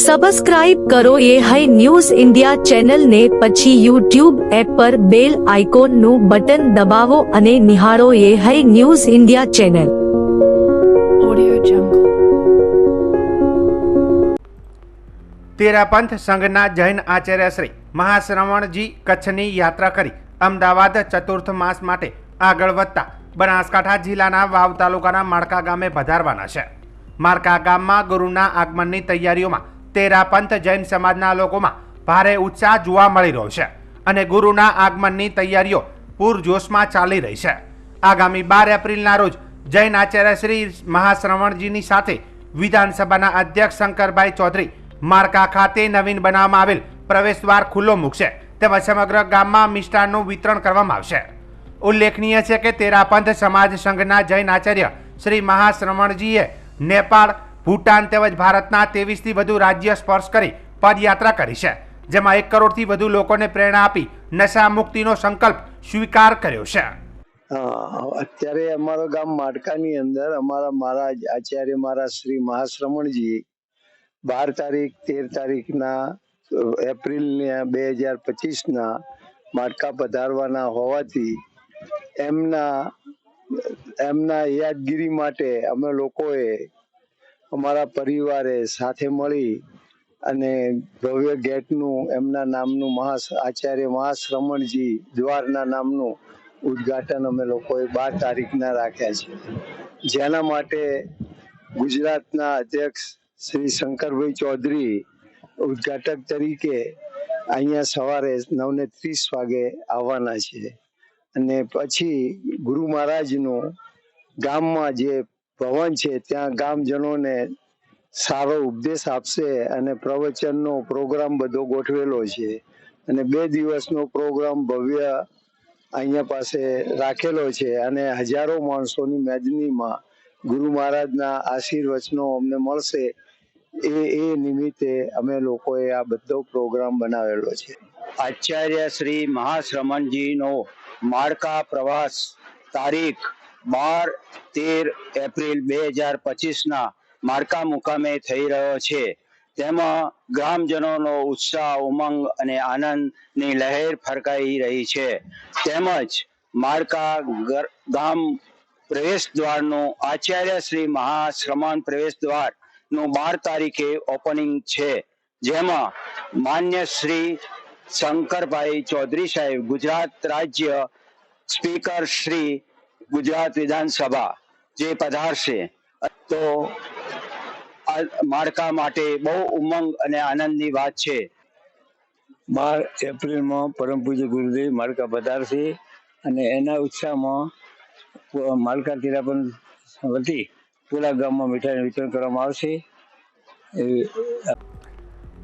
Subscribe કરો એ high news India ચેનલને, પછી યુટ્યુબ એપ પર બેલ આઇકોનનું બટન દબાવો અને નિહાળો એ high news India channel. Audio Jungle. Terapanth સંઘના જૈન આચાર્ય શ્રી મહાશ્રવણજી કચ્છની યાત્રા કરી અમદાવાદ ચતુર્થ માસ માટે આગળ વધતા બનાસકાંઠા જિલ્લાના વાવ તાલુકાના માળકા ગામે પધારવાના છે. માળકા ગામમાં ગુરુના આગમનની તૈયારીઓમાં તેરાપંથ જૈન સમાજના લોકોમાં ભારે ઉત્સાહ જોવા મળી રહ્યો છે અને ગુરુના આગમનની તૈયારીઓ પૂરજોશમાં ચાલી રહી છે. આગામી 12 એપ્રિલના રોજ જૈન આચાર્ય શ્રી મહાશ્રવણજીની સાથે વિધાનસભાના અધ્યક્ષ શંકરભાઈ ચૌધરી માળકા ખાતે નવીન બનાવવામાં આવેલ પ્રવેશદ્વાર ખુલ્લો મૂકશે, તેમજ સમગ્ર ગામમાં મિષ્ટાનનું વિતરણ કરવામાં આવશે. ઉલ્લેખનીય છે કે તેરાપંથ સમાજ સંઘના જૈન આચાર્ય શ્રી મહાશ્રવણજીએ નેપાળ, ભૂટાન તેમજ ભારતના 23થી વધુ રાજ્ય સ્પર્શ કરી પદયાત્રા કરી છે, જેમાં 1 કરોડથી વધુ લોકોને પ્રેરણા આપી નશા મુક્તિનો સંકલ્પ સ્વીકાર કર્યો છે. અત્યારે અમારો ગામ માળકાની અંદર અમારા મહારાજ આચાર્ય મહારાજ શ્રી મહાશ્રવણજી 12 તારીખ 13 તારીખના એપ્રિલ 2025ના માળકા પધારવાના હોવાથી એમના યાદગીરી માટે અમે લોકોએ અમારા પરિવારે સાથે મળી અને ભવ્ય ગેટનું એમના નામનું આચાર્ય મહાશ્રવણજી દ્વારના નામનું ઉદ્ઘાટન અમે લોકોએ 12 તારીખના રાખ્યા છે, જેના માટે ગુજરાતના અધ્યક્ષ શ્રી શંકરભાઈ ચૌધરી ઉદ્ઘાટક તરીકે અહીંયા સવારે 9:30 વાગે આવવાના છે. અને પછી ગુરુ મહારાજનું ગામમાં જે ભવન છે ત્યાં ગામજનોને સારો ઉપદેશ આપશે અને પ્રવચનનો પ્રોગ્રામ બધો ગોઠવેલો છે અને 2 દિવસનો પ્રોગ્રામ ભવ્ય અહીંયા પાસે રાખેલો છે અને હજારો માણસોની મેદનીમાં ગુરુ મહારાજના આશીર્વચનો અમને મળશે એ નિમિત્તે અમે લોકોએ આ બધો પ્રોગ્રામ બનાવેલો છે. આચાર્ય શ્રી મહાશ્રવણજીનો માળકા પ્રવાસ તારીખ 12-13 એપ્રિલ 2025ના માળકા મુકામે થઈ રહ્યો છે. તેમાં ગ્રામજનોનો ઉત્સાહ, ઉમંગ અને આનંદની લહેર ફરકાઈ રહી છે. તેમજ માળકા ગામ પ્રવેશ દ્વારનું આચાર્ય શ્રી મહાશ્રવણ પ્રવેશ દ્વારનું 12 તારીખે ઓપનિંગ છે, જેમાં માન્ય શ્રી શંકરભાઈ ચૌધરી સાહેબ, ગુજરાત રાજ્ય સ્પીકર શ્રી ગુજરાત વિધાનસભા જે પધારશે. તો માળકા માટે બહુ ઉમંગ અને આનંદની વાત છે. 12 એપ્રિલમાં પરમ પૂજ્ય ગુરુદેવ માળકા પધારશે અને એના ઉત્સાહમાં માળકા તેરાપંથ વતી પૂરા ગામમાં મીઠાઈનું વિતરણ કરવામાં આવશે.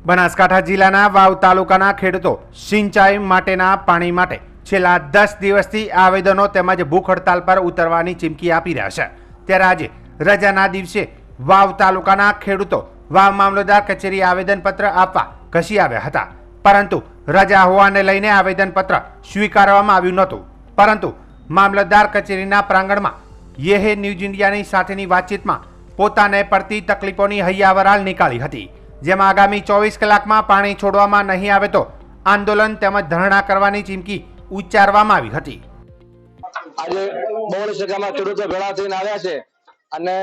બનાસકાંઠા જિલ્લાના વાવ તાલુકાના ખેડૂતો સિંચાઈ માટેના પાણી માટે છેલ્લા 10 દિવસથી આવેદનો તેમજ ભૂખ હડતાલ પર ઉતરવાની ચીમકી આપી રહ્યા છે. ત્યારે આજે રજાના દિવસે વાવ તાલુકાના ખેડૂતો વાવ મામલતદાર કચેરી આવેદનપત્ર આપવા ઘસી આવ્યા હતા, પરંતુ રજા હોવાને લઈને આવેદનપત્ર સ્વીકારવામાં આવ્યું નહોતું. પરંતુ મામલતદાર કચેરીના પ્રાંગણમાં યે ન્યૂઝ ઇન્ડિયાની સાથેની વાતચીતમાં પોતાને પડતી તકલીફોની હૈયાવરાલ નીકાળી હતી, જેમાં આગામી 24 કલાકમાં પાણી છોડવામાં નહીં આવે તો આંદોલન તેમજ ધરણા કરવાની ચીમકી ઉચ્ચારવામાં આવી હતી. આજે બહોળી સંખ્યામાં ખેડૂતો ભેળા થઈને આવ્યા છે અને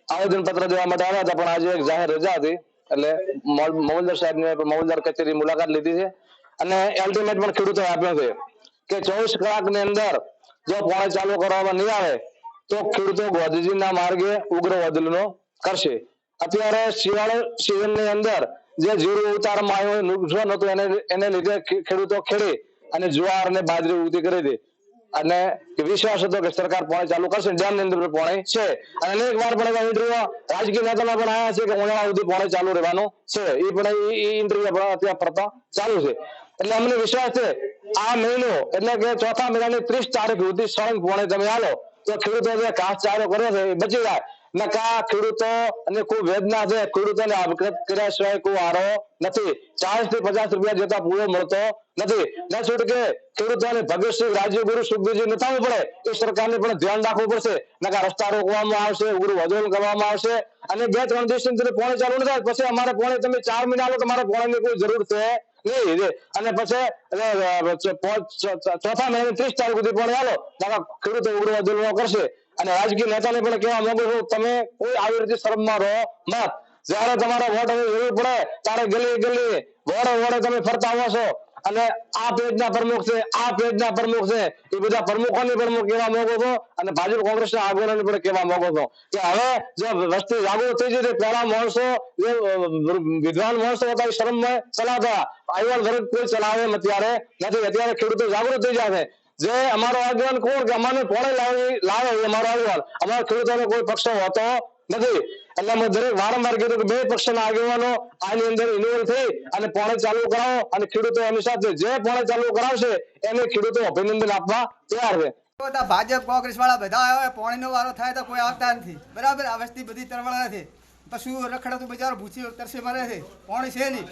આવેદનપત્ર દેવા માટે આવ્યા હતા, પણ આજે એક જાહેર રજા હતી એટલે મામલતદાર સાહેબને મામલતદાર કચેરી મુલાકાત લીધી છે અને અલ્ટિમેટ પણ ખેડૂતોએ આપ્યો છે કે 24 કલાકની અંદર જો પાણી ચાલુ કરવામાં નહીં આવે તો ખેડૂતો ગાંધીજીના માર્ગે ઉગ્ર આંદોલનો કરશે. અત્યારે શિયાળો સિઝનની અંદર જે જીરું ઉતારમાં આવ્યું નુકસાન હતું એને લીધે ખેડૂતો ખેડી અને જુવાર અને બાજરી ઉગતી કરી હતી અને વિશ્વાસ હતો કે સરકાર પાણી ચાલુ કરશે. ડેમની અંદર પાણી છે અને અનેક વાર પણ ઇન્ટરવ્યુ રાજકીય નેતાના પણ આવ્યા છે કે ઉનાળા સુધી પાણી ચાલુ રહેવાનું છે. એ પણ ઇન્ટરવ્યુ અત્યારે પડતા ચાલુ છે. એટલે અમને વિશ્વાસ છે આ મહિનો એટલે કે ચોથા મહિનાની 30 તારીખ સુધી સળંગ પાણી તમે આલો તો ખેડૂતો જે ઘાસચારો કર્યો છે એ બચી જાય નકા ખેડૂતો અને કોઈ વેદના છે, ખેડૂતોને આપઘાત કર્યા સિવાય કોઈ આરો નથી. 40 થી 50 રૂપિયા જેટલા પૂરો મળતો નથી. ન છૂટકે ખેડૂતોને ભગતસિંહ, રાજ્યગુરુ, સુખબીરજી ન થવું પડે એ સરકારને પણ ધ્યાન રાખવું પડશે. નકા રસ્તા રોકવામાં આવશે, ઉગ્ર વધોલ કરવામાં આવશે અને 2-3 દિવસની અંદર પાણી ચાલુ ન થાય પછી અમારે પાણી તમે 4 મહિના આલો તમારે પાણીની કોઈ જરૂર છે નહીં. અને પછી ચોથા મહિને 30 તારીખ સુધી પાણી આલો ખેડૂતો ઉગ્ર વધોલ કરશે. અને રાજકીય નેતાને પણ કહેવા માંગુ છું, તમે કોઈ આવી રીતે શરમમાં રહો મત. જયારે તમારો વોટ જરૂર પડે ત્યારે ગલી ગલી વોડે તમે ફરતા હો છો અને આ પેજના પ્રમુખ છે, આ પેજના પ્રમુખ છે, એ બધા પ્રમુખોને પણ હું કહેવા માંગુ છું અને ભાજપ કોંગ્રેસના આગેવાનોને પણ કહેવા માંગુ છું કે હવે જે વસ્તી જાગૃત થઈ જશે. પહેલા માણસો જે વિદ્વાન માણસો હતા એ શરમમાં ચલાવતા, આગેવાન વર્ગ કોઈ ચલાવે અત્યારે નથી. અત્યારે ખેડૂતો જાગૃત થઈ જશે. જે અમારો આગેવાન કોણ કે અમારે પોણે લાવે એ અમારો આગેવાન, અમારા ખેડૂતોનો કોઈ પક્ષ હોતો નથી. એટલે મેં દરેક વારંવાર કીધું કે 2 પક્ષના આગેવાનો આની અંદર ઇન્વોલ્વ થઈ અને પોણે ચાલુ કરાવો અને ખેડૂતો એની સાથે જે પોણે ચાલુ કરાવશે એને ખેડૂતો અભિનંદન આપવા તૈયાર છે. બધા ભાજપ કોંગ્રેસ વાળા બધા આવે, પાણીનો વારો થાય તો કોઈ આવતા નથી. બરાબર, આ વસ્તી બધી તરવડા નથી. પશુ રખડતું બજાર ભૂસી તરસે મરે છે, પાણી છે નહીં.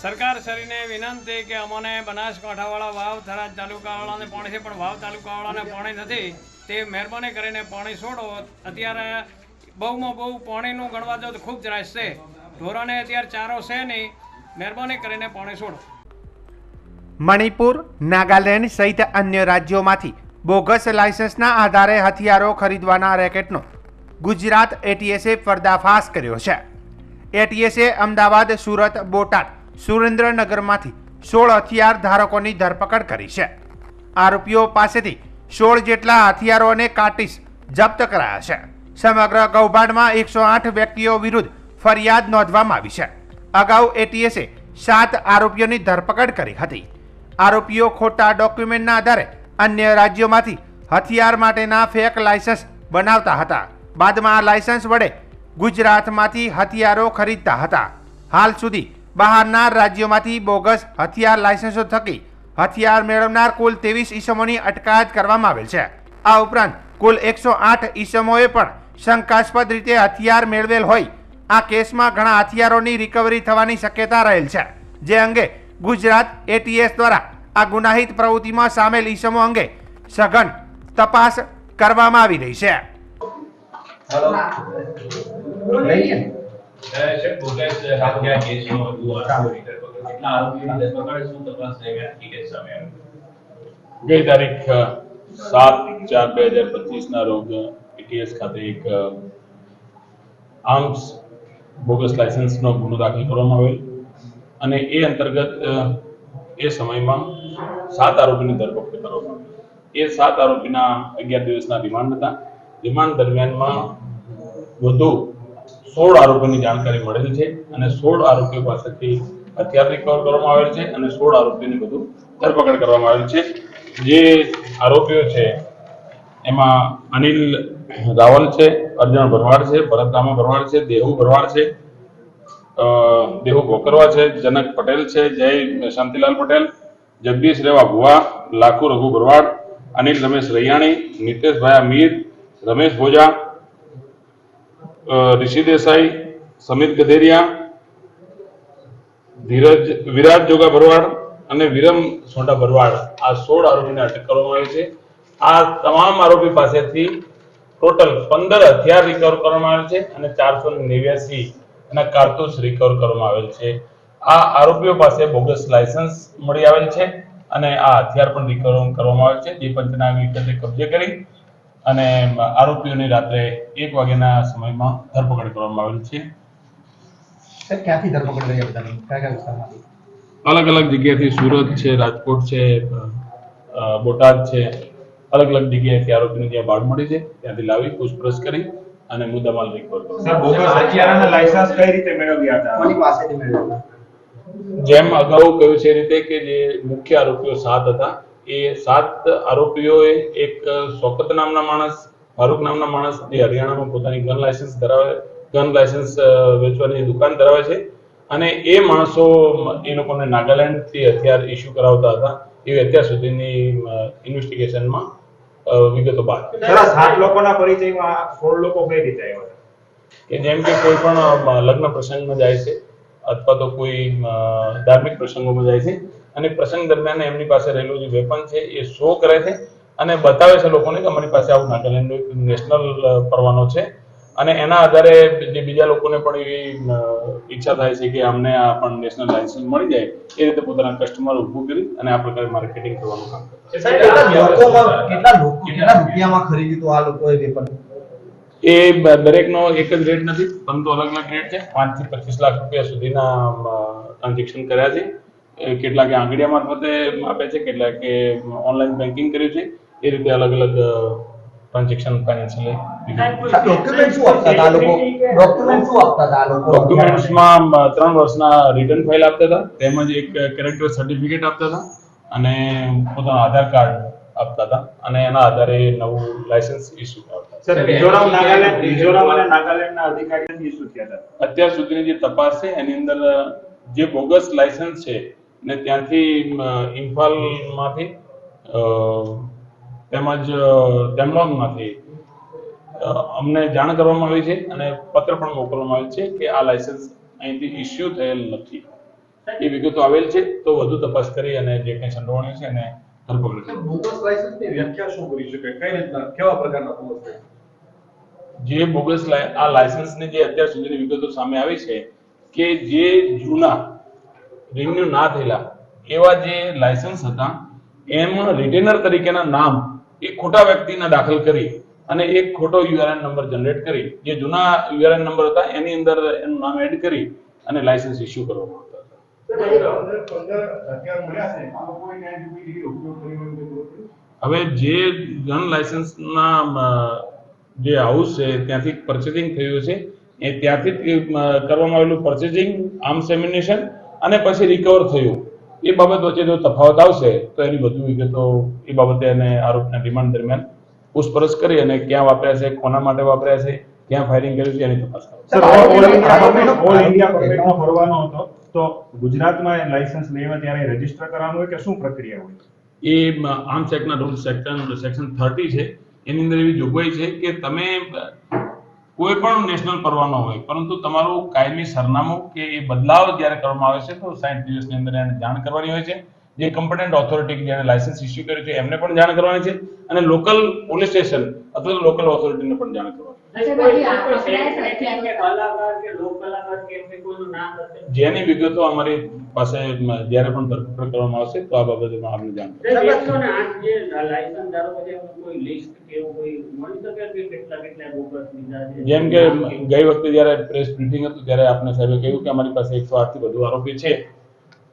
સરકાર શ્રીને વિનંતી કે અમને બનાસકાંઠાવાળા વાવ થરાદ તાલુકાવાળાને પાણી છે પણ વાવ તાલુકાવાળાને પાણી નથી, તે મહેરબાની કરીને પાણી છોડો. અત્યારે બહુમાં બહુ પાણીનું ગણવા જાવ તો ખૂબ ત્રાસ છે. ઢોરાને અત્યારે ચારો છે નહીં, મહેરબાની કરીને પાણી છોડો. મણિપુર, નાગાલેન્ડ સહિત અન્ય રાજ્યોમાંથી બોગસ લાયસન્સના આધારે હથિયારો ખરીદવાના રેકેટનો ગુજરાત એટીએસે પર્દાફાશ કર્યો છે. એટીએસે અમદાવાદ, સુરત, બોટાદ, સુરેન્દ્રનગરમાંથી 16 હથિયાર ધારકોની ધરપકડ કરી છે. આરોપીઓ પાસેથી 16 જેટલા હથિયારો અને કાર્ટીસ જપ્ત કરાયા છે. સમગ્ર કૌભાંડમાં 108 વ્યક્તિઓ વિરુદ્ધ ફરિયાદ નોંધવામાં આવી છે. અગાઉ એટીએસે 7 આરોપીઓની ધરપકડ કરી હતી. આરોપીઓ ખોટા ડોક્યુમેન્ટના આધારે અન્ય રાજ્યોમાંથી હથિયાર માટેના ફેક લાયસન્સ બનાવતા હતા. બાદમાં આ લાયસન્સ વડે ગુજરાતમાંથી હથિયારો ખરીદતા હતા. હાલ સુધી બહારના રાજ્યોમાંથી બોગસ હથિયાર લાયસન્સો થકી હથિયાર મેળવનાર કુલ 23 ઈસમોની અટકાયત કરવામાં આવેલ છે. આ ઉપરાંત કુલ 108 ઈસમોએ પણ શંકાસ્પદ રીતે હથિયાર મેળવેલ હોય. આ કેસમાં ઘણા હથિયારોની રિકવરી થવાની શક્યતા રહેલ છે, જે અંગે ગુજરાત એટીએસ દ્વારા આ ગુનાહિત પ્રવૃત્તિમાં સામેલ ઈસમો અંગે સઘન તપાસ કરવામાં આવી રહી છે. ગઈ તારીખ 7/4/2025 ના રોજ એટીએસ ખાતે એક આર્મ્સ બોગસ લાયસન્સનો ગુનો દાખલ કરવામાં આવેલ અને એ અંતર્ગત એ સમયમાં 7 આરોપીની ધરપકડ કરવામાં આવી. એ 7 આરોપીના 11 દિવસના રિમાન્ડ હતા. રિમાન્ડ દરમિયાનમાં વધુ 16 આરોપીની જાણકારી મળેલ છે અને 16 આરોપીઓ પાસેથી હથિયાર રિકવર કરવામાં આવેલ છે અને 16 આરોપીની વધુ ધરપકડ કરવામાં આવેલ છે. જે આરોપીઓ છે એમાં અનિલ રાવલ છે, અર્જણ ભરવાડ છે, ભરત રામા ભરવાડ છે, દેહુ ભરવાડ છે, દેહુ ભોકરવા છે, જનક પટેલ છે, જય શાંતિલાલ પટેલ, જગદીશ રેવા ભુવા, લાખુ રઘુ ભરવાડ, અનિલ રમેશ રૈયાણી, નિતેશભાઈ અમીર, રમેશ ભોજા, ઋષિ દેસાઈ, સમિત ગધેરિયા, વિરાજ જોગા ભરવાડ અને વિરમ સોંડા ભરવાડ, આ 16 આરોપીને અટક કરવામાં આવી છે. આ તમામ આરોપી પાસેથી ટોટલ 15 હથિયાર રિકવર કરવામાં આવેલ છે અને 489 ના કારતૂસ રિકવર કરવામાં આવેલ છે. આ આરોપીઓ પાસે બોગસ લાયસન્સ મળી આવેલ છે અને આ હથિયાર પણ રિકવર કરવામાં આવેલ છે, જે પંચના વિગતે કબજે કરી અને આરોપીઓની રાત્રે 1 વાગ્યાના સમયમાં ધરપકડ કરવામાં આવેલ છે. ક્યાંથી ધરપકડ કરી બધાની કયા વિસ્તારમાંથી? અલગ અલગ જગ્યાથી સુરત છે, રાજકોટ છે, બોટાદ છે, અલગ અલગ જગ્યાએથી આરોપીને જ્યાં ભાડ મળી છે ત્યાંથી લાવી પૂછપરછ કરી અને મુદ્દામાલ રિકવર કર્યો. જેમ અગાઉ કહ્યું છે એ રીતે કે જે મુખ્ય આરોપીઓ 7 હતા એ 7 આરોપીઓએ એક શોકત નામના માણસ, ફારૂક નામના માણસ જે હરિયાણામાં પોતાની ગન લાયસન્સ વેચવાની દુકાન ધરાવે છે અને એ માણસો એ લોકોને નાગાલેન્ડથી હથિયાર ઇસ્યુ કરાવતા હતા. એ અત્યાર સુધીની ઇન્વેસ્ટિગેશનમાં વિગતો બહાર. 7 લોકોના પરિચયમાં 16 લોકો કઈ રીતે આવ્યા? કે જેમ કે કોઈ પણ લગ્ન પ્રસંગમાં જાય છે અથવા તો કોઈ ધાર્મિક પ્રસંગોમાં જાય છે અને પ્રસંગ દરમિયાન એમની પાસે રહેલું જે વેપન છે એ શો કરે છે અને બતાવે છે લોકોને કે અમારી પાસે આવું નાગાલેન્ડનો એક નેશનલ પરવાનો છે અને એના આધારે જે બીજા લોકોને પણ એવી ઈચ્છા થાય છે કે અમને આ પણ નેશનલ લાયસન્સ મળી જાય એ રીતે પોતાના કસ્ટમર ઊભું કરી અને આ પ્રકારે માર્કેટિંગ કરવાનું કામ કરે છે. કેટલા રૂપિયામાં ખરીદ્યું હતું આ લોકોએ વેપન? એ દરેકનો એક જ રેટ નથી, પરંતુ અલગ અલગ રેટ છે. 5 થી 25 લાખ રૂપિયા સુધીના ટ્રાન્ઝેક્શન કર્યા છે. કેટલાકે આંગળીયા મારફતે આપે છે, કેટલાકે ઓનલાઈન બેન્કિંગ કર્યું છે. એ રીતે અલગ અલગ ટ્રાન્ઝેક્શન ફાઇનાન્શિયલી ડોક્યુમેન્ટ શું આપતા હતા આ લોકો? ડોક્યુમેન્ટ્સમાં 3 વર્ષના રિટર્ન ફાઇલ આપતા હતા, તેમજ એક કેરેક્ટર સર્ટિફિકેટ આપતા હતા અને પોતાનું આધાર કાર્ડ આપતા હતા અને એના આધારે નવું લાયસન્સ ઇસ્યુ કરતા હતા. સર, મિઝોરમ અને નાગાલેન્ડના અધિકારીઓ ઇસ્યુ થયા હતા. અત્યાર સુધીની જે તપાસ છે એની અંદર જે બોગસ લાયસન્સ છે ને ત્યાંથી ઇમ્ફાલમાંથી તેમજ તેમલોનમાંથી અમને જાણ કરવામાં આવી છે અને પત્ર પણ મોકલવામાં આવ્યો છે કે આ લાયસન્સ અહીંથી ઇસ્યુ થયેલ નથી. એ વિગતો આવેલ છે, તો વધુ તપાસ કરી અને જે કંઈ સંડોવણી છે એને ધરપકડ કરી. બોગસ લાયસન્સની વ્યાખ્યા શું કરી શકાય? કઈ રીતના, કેવા પ્રકારના બોગસ? જે બોગસ આ લાયસન્સની જે અત્યાર સુધીની વિગતો સામે આવી છે કે જે જૂના રિન્યુ ના થયેલા એવા જે લાયસન્સ હતા એમાં રિટેનર તરીકેના નામ એ ખોટા વ્યક્તિના દાખલ કરી અને એક ખોટો યુઆરએન નંબર જનરેટ કરી, જે જૂના યુઆરએન નંબર હતા એની અંદર એનું નામ એડ કરી અને લાયસન્સ ઇસ્યુ કરવામાં આવતા હતા. હવે જે ગન લાયસન્સના જે હાઉસ છે ત્યાંથી પરચેસિંગ થયું છે એ ત્યાંથી કરવામાં આવેલું પરચેસિંગ, આર્મ્સ એમ્યુનિશન અને પછી રિકવર થયું એ બાબત વચ્ચે જો તફાવત આવશે તો એની વધુ વિગતો એ બાબતે અને આરોપના રિમાન્ડ દરમિયાન પૂછપરછ કરી અને ક્યાં વાપર્યા છે, કોના માટે વાપર્યા છે, ક્યાં ફાયરિંગ કર્યું છે એની તપાસ કરશે. ઓલ ઇન્ડિયા પરમિટમાં ફરવાનો હતો તો ગુજરાતમાં લાયસન્સ લેવા ત્યારે રજીસ્ટર કરવાનું હોય કે શું પ્રક્રિયા હોય? એ આર્મ્સ એક્ટના રૂલ સેક્શન 30 છે. એની અંદર એવી જોગવાઈ છે કે તમે કોઈ પણ નેશનલ પરવાનો હોય પરંતુ તમારું કાયમી સરનામું કે એ બદલાવ જ્યારે કરવામાં આવે છે તો 60 દિવસની અંદર એને જાણ કરવાની હોય છે. જે કમ્પેટન્ટ ઓથોરિટી જેને લાયસન્સ ઇસ્યુ કર્યું છે એમને પણ જાણ કરવાની છે અને લોકલ પોલીસ સ્ટેશન અથવા લોકલ ઓથોરિટીને પણ જાણ કરવાની. જેની વિગતો અમારી પાસે જ્યારે પણ ધરપકડ કરવામાં આવશે તો આ બાબતે આપને જાણ કરશે. જેમ કે ગઈ વખતે જ્યારે પ્રેસ બ્રીફિંગ હતું ત્યારે આપને સાહેબે કહ્યું કે અમારી પાસે 108 થી વધુ આરોપી છે,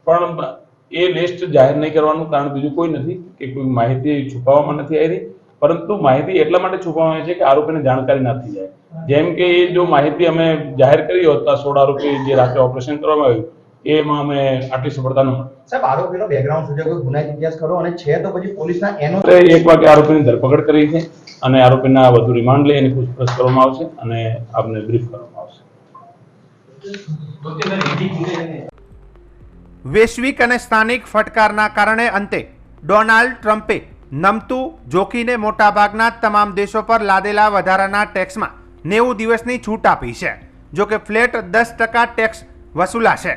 પણ એ લિસ્ટ જાહેર નહીં કરવાનું કારણ બીજું કોઈ નથી કે કોઈ માહિતી છુપાવવામાં નથી આવી, પરંતુ માહિતી એટલા માટે છુપાવવામાં આવી છે કે આરોપીને જાણકારી ના થઈ જાય. જેમ કે એ જો માહિતી અમે જાહેર કરી હોત તો 16 આરોપી જે રાત્રે ઓપરેશન કરવામાં આવ્યું એમાં અમે આટલી સફળતા ન મળી. સાહેબ, આરોપીનો બેકગ્રાઉન્ડ સુધી કોઈ ગુનાહિત ઇતિહાસ ખરો અને છે તો પછી પોલીસના એનો એક વાગે આરોપીની ધરપકડ કરી છે અને આરોપીના વધુ રિમાન્ડ લઈ એની પૂછપરછ કરવામાં આવશે અને આપને બ્રીફ કરવામાં આવશે. વૈશ્વિક અને સ્થાનિક ફટકારના કારણે અંતે ડોનાલ્ડ ટ્રમ્પે નમતું જોખીને મોટાભાગના તમામ દેશો પર લાદેલા વધારાના ટેક્સમાં 90 દિવસની છૂટ આપી છે. જોકે ફ્લેટ 10% ટેક્સ વસૂલાશે.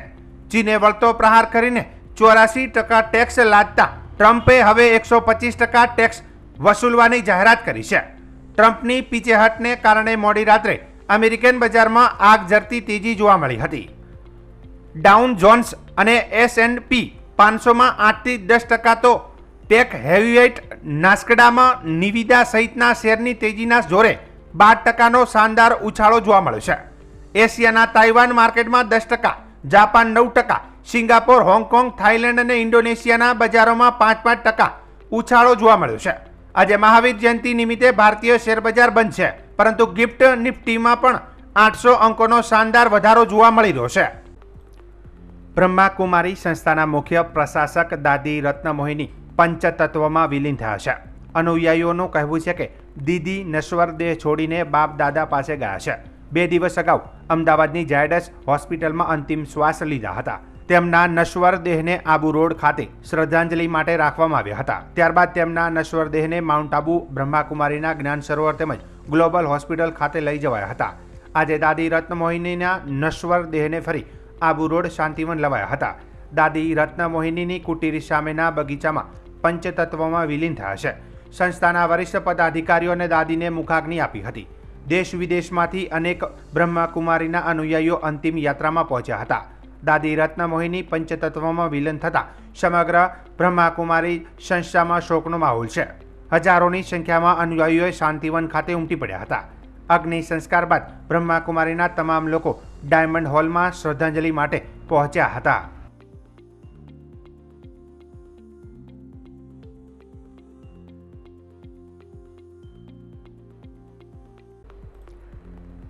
ચીને વળતો પ્રહાર કરીને 84% ટેક્સ લાદતા ટ્રમ્પે હવે 125% ટેક્સ વસૂલવાની જાહેરાત કરી છે. ટ્રમ્પની પીછેહટને કારણે મોડી રાત્રે અમેરિકન બજારમાં આગ ઝરતી તેજી જોવા મળી હતી. ડાઉન જોન્સ અને S&P 500માં 8 થી 10% તો ટેક હેવીવેઇટ નાસ્કડામાં નિવિદા સહિતના શેરની તેજીના જોરે 12%નો શાનદાર ઉછાળો જોવા મળ્યો છે. એશિયાના તાઇવાન માર્કેટમાં 10%, જાપાન 9%, સિંગાપોર, હોંગકોંગ, થાઇલેન્ડ અને ઇન્ડોનેશિયાના બજારોમાં 5% ઉછાળો જોવા મળ્યો છે. આજે મહાવીર જયંતિ નિમિત્તે ભારતીય શેરબજાર બંધ છે, પરંતુ ગિફ્ટ નિફ્ટીમાં પણ 800 અંકોનો શાનદાર વધારો જોવા મળી રહ્યો છે. બ્રહ્માકુમારી સંસ્થાના મુખ્ય પ્રશાસક દાદી રત્નમોહિની પંચતત્વમાં વિલીન થયા છે. અનુયાયીઓનું કહેવું છે કે દીદી નશ્વર દેહ છોડીને બાપ દાદા પાસે ગયા છે. 2 દિવસ અગાઉ અમદાવાદની ઝાયડસ હોસ્પિટલમાં અંતિમ શ્વાસ લીધા હતા. તેમના નશ્વર દેહને આબુ રોડ ખાતે શ્રદ્ધાંજલિ માટે રાખવામાં આવ્યા હતા. ત્યારબાદ તેમના નશ્વર દેહને માઉન્ટ આબુ બ્રહ્માકુમારીના જ્ઞાન સરોવર તેમજ ગ્લોબલ હોસ્પિટલ ખાતે લઈ જવાયા હતા. આજે દાદી રત્નમોહિનીના નશ્વર દેહને ફરી આબુ રોડ શાંતિવન લવાયા હતા. દાદી રત્નમોહિનીની કુટીર સામેના બગીચામાં પંચતત્વમાં વિલીન થયા છે. સંસ્થાના વરિષ્ઠ પદાધિકારીઓને દાદીને મુખાગ્નિ આપી હતી. દેશ વિદેશમાંથી અનેક બ્રહ્માકુમારીના અનુયાયીઓ અંતિમ યાત્રામાં પહોંચ્યા હતા. દાદી રત્નમોહિની પંચતત્વમાં વિલીન થતા સમગ્ર બ્રહ્માકુમારી સંસ્થામાં શોકનો માહોલ છે. હજારોની સંખ્યામાં અનુયાયીઓએ શાંતિવન ખાતે ઉમટી પડ્યા હતા. અગ્નિ સંસ્કાર બાદ બ્રહ્માકુમારીના તમામ લોકો ડાયમંડ હોલમાં શ્રદ્ધાંજલિ માટે પહોંચ્યા હતા.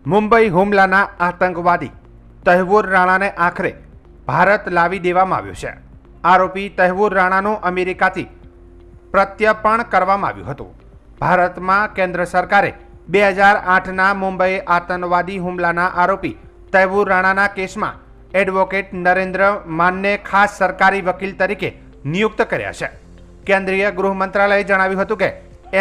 મુંબઈ હુમલાના આતંકવાદી તહેવૂર રાણાને આખરે ભારત લાવી દેવામાં આવ્યો છે. આરોપી તહેવૂર રાણાનું અમેરિકાથી પ્રત્યર્પણ કરવામાં આવ્યું હતું. ભારતમાં કેન્દ્ર સરકારે 2008ના મુંબઈ આતંકવાદી હુમલાના આરોપી તહેવૂર રાણાના કેસમાં એડવોકેટ નરેન્દ્ર માનને ખાસ સરકારી વકીલ તરીકે નિયુક્ત કર્યા છે. કેન્દ્રીય ગૃહ મંત્રાલયે જણાવ્યું હતું કે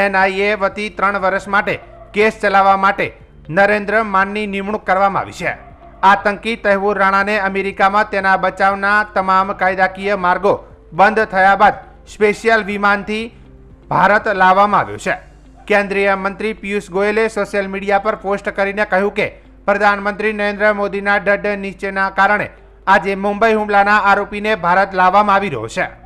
NIA વતી 3 વર્ષ માટે કેસ ચલાવવા માટે નરેન્દ્ર માનની નિમણૂક કરવામાં આવી છે. આતંકી તહેવૂર રાણાને અમેરિકામાં તેના બચાવના તમામ કાયદાકીય માર્ગો બંધ થયા બાદ સ્પેશિયલ વિમાનથી ભારત લાવવામાં આવ્યો છે. કેન્દ્રીય મંત્રી પિયુષ ગોયલે સોશિયલ મીડિયા પર પોસ્ટ કરીને કહ્યું કે પ્રધાનમંત્રી નરેન્દ્ર મોદીના દૃઢ નિશ્ચયના કારણે આજે મુંબઈ હુમલાના આરોપીને ભારત લાવવામાં આવી રહ્યો છે.